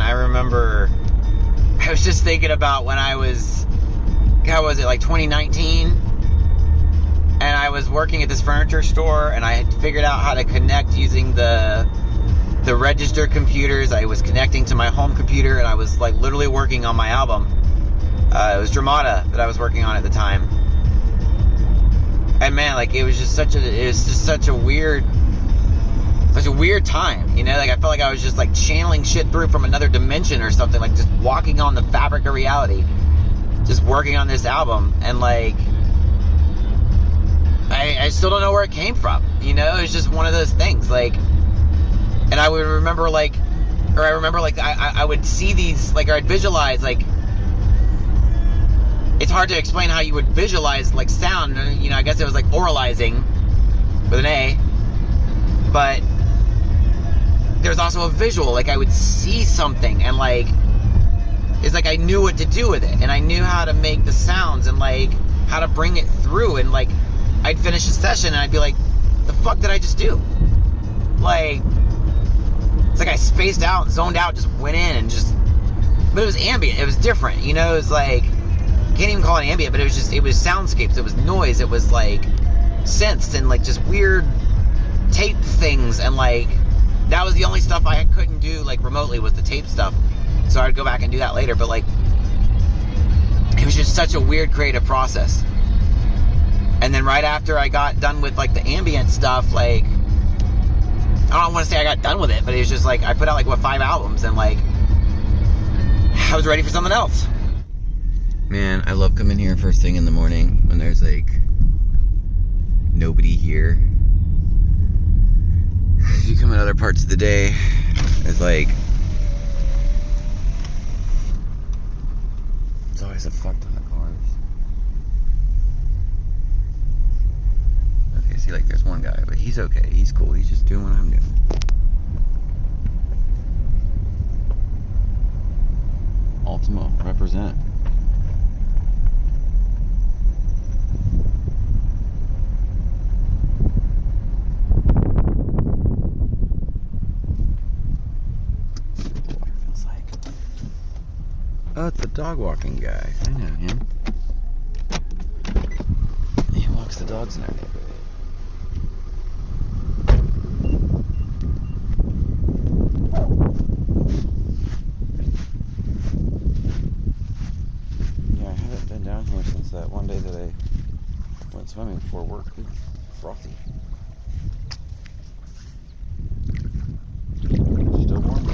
I remember I was just thinking about when I was, how was it, like 2019? And I was working at this furniture store, and I had figured out how to connect using the register computers. I was connecting to my home computer, and I was like literally working on my album. It was Dramata that I was working on at the time. And man, like it was just such a weird time, you know? Like I felt like I was just like channeling shit through from another dimension or something, like just walking on the fabric of reality, just working on this album. And like I still don't know where it came from, you know? It's just one of those things, like, and I would remember like, or I remember like I would see these, like, or I'd visualize, like, it's hard to explain how you would visualize like sound, you know? I guess it was like oralizing with an A, but there's also a visual, like I would see something and like, it's like I knew what to do with it, and I knew how to make the sounds and like how to bring it through, and like I'd finish a session and I'd be like, the fuck did I just do? Like, it's like I spaced out, zoned out, just went in and just, but it was ambient, it was different, you know? It was like, can't even call it ambient, but it was soundscapes, it was noise, it was like synths and like just weird tape things, and like that was the only stuff I couldn't do like remotely, was the tape stuff. So I'd go back and do that later, but like it was just such a weird creative process. And then right after I got done with like the ambient stuff, like I don't want to say I got done with it, but it was just like I put out like 5 albums, and like I was ready for something else. Man, I love coming here first thing in the morning when there's like nobody here. If you come in other parts of the day, it's like it's always a fuck ton of cars. Okay, see, like there's one guy, but he's okay, he's cool, he's just doing what I'm doing. Ultima, represent. Oh, it's the dog walking guy. I know him. He walks the dogs in our neighborhood. Yeah, I haven't been down here since that one day that I went swimming before work. It's frothy. Still warm.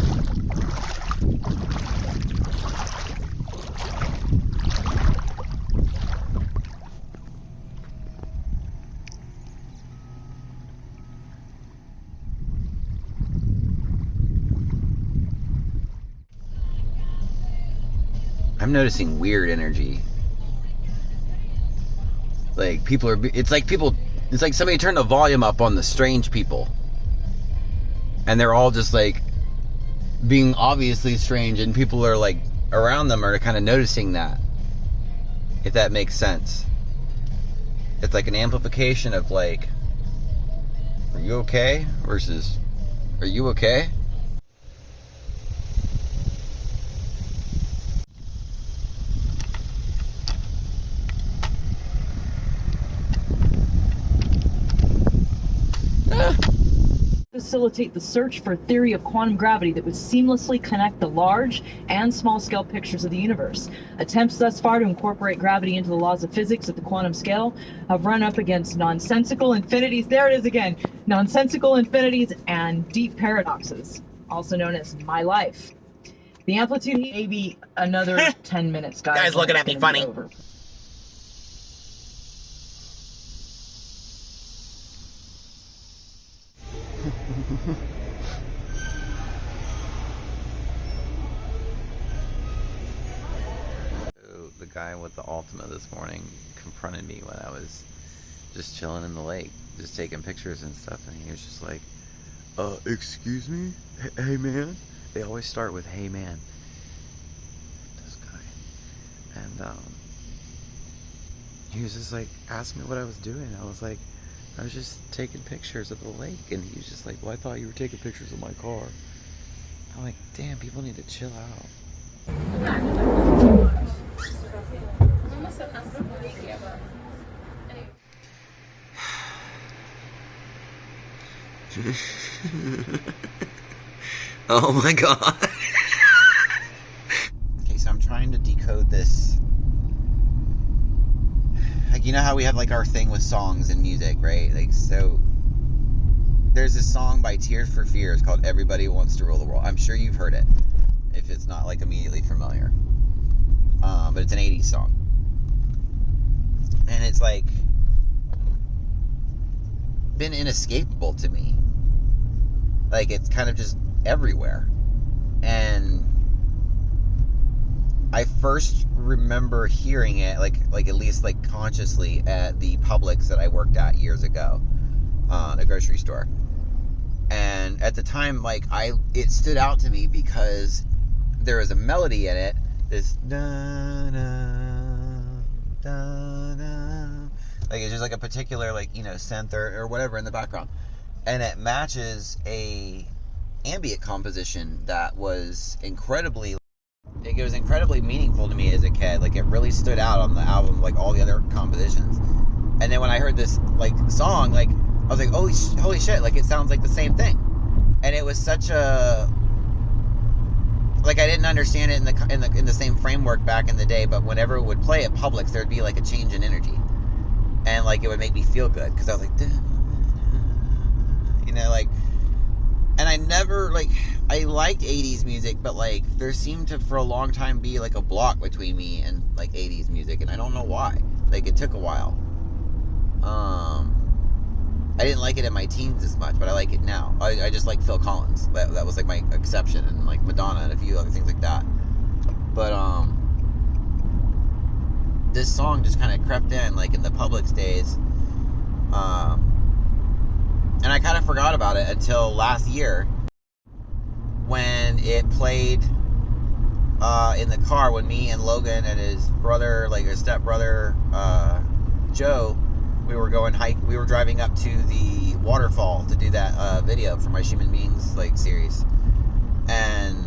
I'm noticing weird energy. Like it's like somebody turned the volume up on the strange people. And they're all just like being obviously strange, and people are like around them are kind of noticing that. If that makes sense. It's like an amplification of like, are you okay? Versus, are you okay? Facilitate the search for a theory of quantum gravity that would seamlessly connect the large and small scale pictures of the universe. Attempts thus far to incorporate gravity into the laws of physics at the quantum scale have run up against nonsensical infinities, there it is again, nonsensical infinities and deep paradoxes, also known as my life. The amplitude, maybe another 10 minutes, guys. Guys looking at me funny. The guy with the Ultima this morning confronted me when I was just chilling in the lake, just taking pictures and stuff, and he was just like, excuse me? Hey man? They always start with, hey man. This guy. And, he was just like, asking me what I was doing. I was like, I was just taking pictures of the lake. And he was just like, well, I thought you were taking pictures of my car. I'm like, damn, people need to chill out. Oh my god. Okay, so I'm trying to decode this. Like, you know how we have like our thing with songs and music, right? Like, so there's this song by Tears for Fears called Everybody Wants to Rule the World. I'm sure you've heard it, if it's not like immediately familiar. But it's an 80s song. And it's like been inescapable to me. Like, it's kind of just everywhere. And I first remember hearing it, like at least like consciously, at the Publix that I worked at years ago, a grocery store. And at the time, like, it stood out to me because there was a melody in it, this da da da da, like it's just like a particular, like, you know, synth or whatever in the background, and it matches a ambient composition that was incredibly meaningful to me as a kid. Like, it really stood out on the album, like all the other compositions. And then when I heard this like song, like I was like, holy shit, like it sounds like the same thing. And it was such a, like, I didn't understand it in the same framework back in the day, but whenever it would play at Publix, there'd be like a change in energy, and like it would make me feel good because I was like, you know, like. And I never, like, I liked 80s music, but like there seemed to for a long time be like a block between me and like 80s music, and I don't know why. Like, it took a while. I didn't like it in my teens as much, but I like it now. I just like Phil Collins. That was like my exception, and like Madonna and a few other things like that. But this song just kind of crept in, like in the Publix days. And I kind of forgot about it until last year when it played in the car when me and Logan and his brother, like his stepbrother, Joe, we were driving up to the waterfall to do that video for my Human Beings like series, and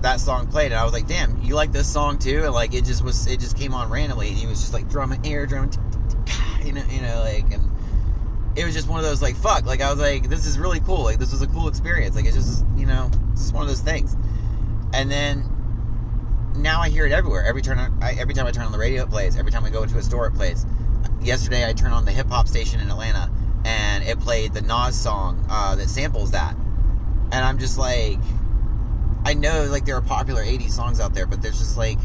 that song played, and I was like, damn, you like this song too? And like it just came on randomly, and he was just like drumming, you know, like, and it was just one of those, like, fuck, like I was like, this is really cool, like this was a cool experience, like it's just, you know, it's just one of those things. And then now I hear it everywhere. Every time I turn on the radio, it plays. Every time I go into a store, it plays. Yesterday I turned on the hip hop station in Atlanta, and it played the Nas song that samples that. And I'm just like, I know like there are popular 80s songs out there, but there's just like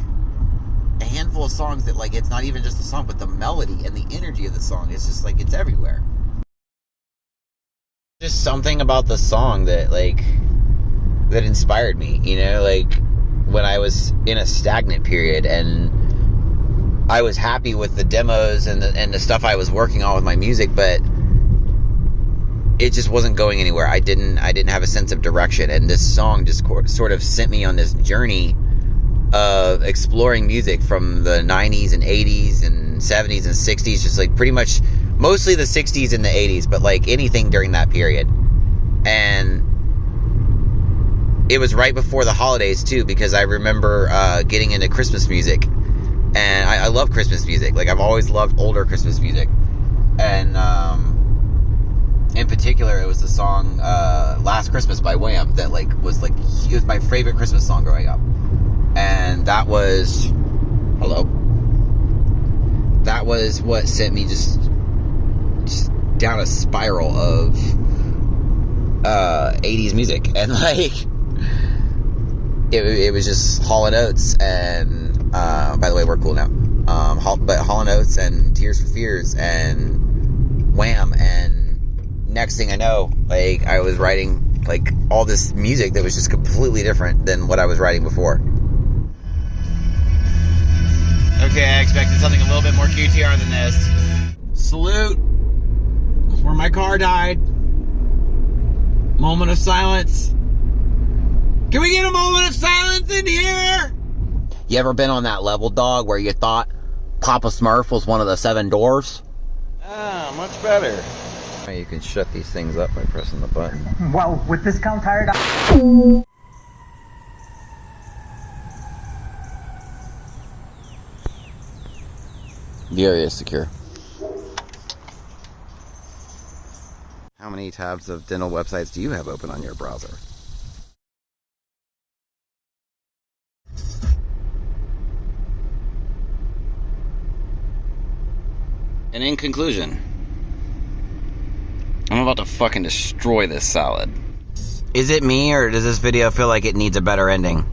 a handful of songs that, like, it's not even just a song, but the melody and the energy of the song is just like, it's everywhere. Just something about the song that that inspired me, you know, like when I was in a stagnant period and I was happy with the demos and the stuff I was working on with my music, but it just wasn't going anywhere. I didn't have a sense of direction, and this song just sort of sent me on this journey of exploring music from the 90s and 80s and 70s and 60s, just like pretty much mostly the 60s and the 80s, but like anything during that period. And it was right before the holidays too, because I remember getting into Christmas music, and I love Christmas music. Like, I've always loved older Christmas music, and in particular it was the song Last Christmas by Wham that like was my favorite Christmas song growing up. And that was what sent me just down a spiral of 80s music, and like it was just Hall & Oates, and by the way, we're cool now, but Hall & Oates and Tears for Fears and Wham, and next thing I know, like, I was writing like all this music that was just completely different than what I was writing before. Okay, I expected something a little bit more QTR than this. Salute. That's where my car died. Moment of silence. Can we get a moment of silence in here? You ever been on that level, dog, where you thought Papa Smurf was one of the 7 dwarfs? Ah, much better. You can shut these things up by pressing the button. Well, with discount tire. The area is secure. How many tabs of dental websites do you have open on your browser? And in conclusion, I'm about to fucking destroy this salad. Is it me, or does this video feel like it needs a better ending?